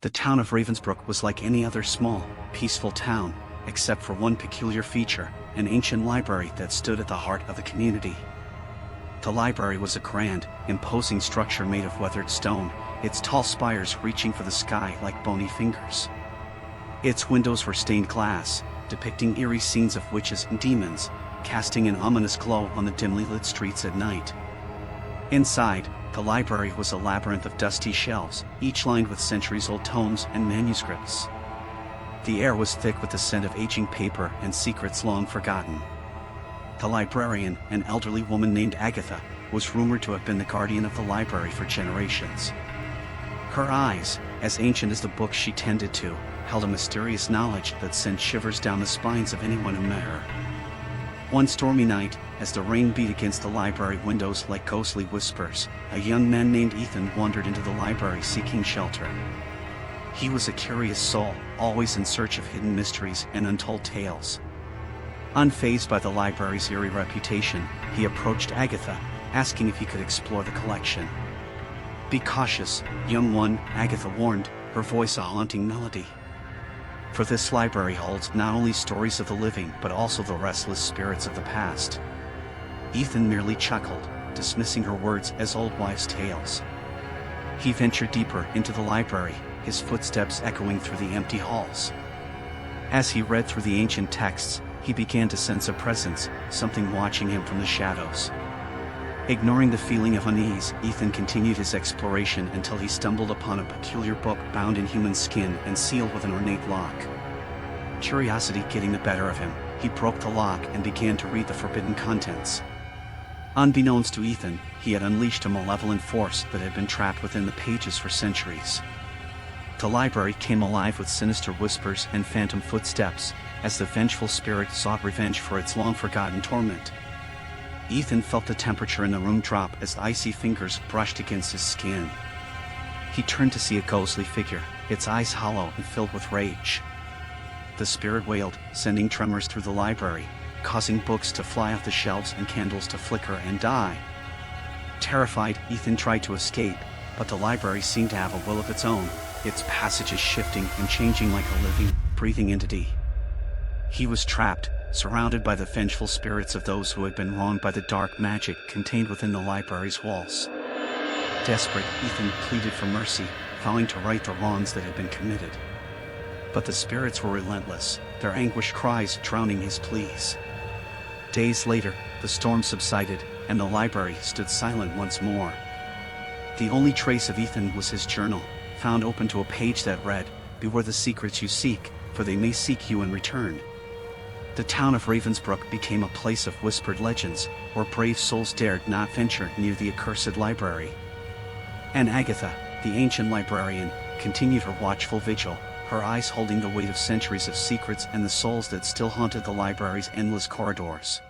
The town of Ravensbrook was like any other small, peaceful town, except for one peculiar feature, an ancient library that stood at the heart of the community. The library was a grand, imposing structure made of weathered stone, its tall spires reaching for the sky like bony fingers. Its windows were stained glass, depicting eerie scenes of witches and demons, casting an ominous glow on the dimly lit streets at night. Inside, the library was a labyrinth of dusty shelves, each lined with centuries-old tomes and manuscripts. The air was thick with the scent of aging paper and secrets long forgotten. The librarian, an elderly woman named Agatha, was rumored to have been the guardian of the library for generations. Her eyes, as ancient as the books she tended to, held a mysterious knowledge that sent shivers down the spines of anyone who met her. One stormy night, as the rain beat against the library windows like ghostly whispers, a young man named Ethan wandered into the library seeking shelter. He was a curious soul, always in search of hidden mysteries and untold tales. Unfazed by the library's eerie reputation, he approached Agatha, asking if he could explore the collection. "Be cautious, young one," Agatha warned, her voice a haunting melody. For this library holds not only stories of the living but also the restless spirits of the past. Ethan merely chuckled, dismissing her words as old wives' tales. He ventured deeper into the library, his footsteps echoing through the empty halls. As he read through the ancient texts, he began to sense a presence, something watching him from the shadows. Ignoring the feeling of unease, Ethan continued his exploration until he stumbled upon a peculiar book bound in human skin and sealed with an ornate lock. Curiosity getting the better of him, he broke the lock and began to read the forbidden contents. Unbeknownst to Ethan, he had unleashed a malevolent force that had been trapped within the pages for centuries. The library came alive with sinister whispers and phantom footsteps, as the vengeful spirit sought revenge for its long-forgotten torment. Ethan felt the temperature in the room drop as icy fingers brushed against his skin. He turned to see a ghostly figure, its eyes hollow and filled with rage. The spirit wailed, sending tremors through the library, causing books to fly off the shelves and candles to flicker and die. Terrified, Ethan tried to escape, but the library seemed to have a will of its own, its passages shifting and changing like a living, breathing entity. He was trapped, surrounded by the vengeful spirits of those who had been wronged by the dark magic contained within the library's walls. Desperate, Ethan pleaded for mercy, vowing to right the wrongs that had been committed. But the spirits were relentless, their anguished cries drowning his pleas. Days later, the storm subsided, and the library stood silent once more. The only trace of Ethan was his journal, found open to a page that read, "Beware the secrets you seek, for they may seek you in return." The town of Ravensbrook became a place of whispered legends, where brave souls dared not venture near the accursed library. And Agatha, the ancient librarian, continued her watchful vigil, her eyes holding the weight of centuries of secrets and the souls that still haunted the library's endless corridors.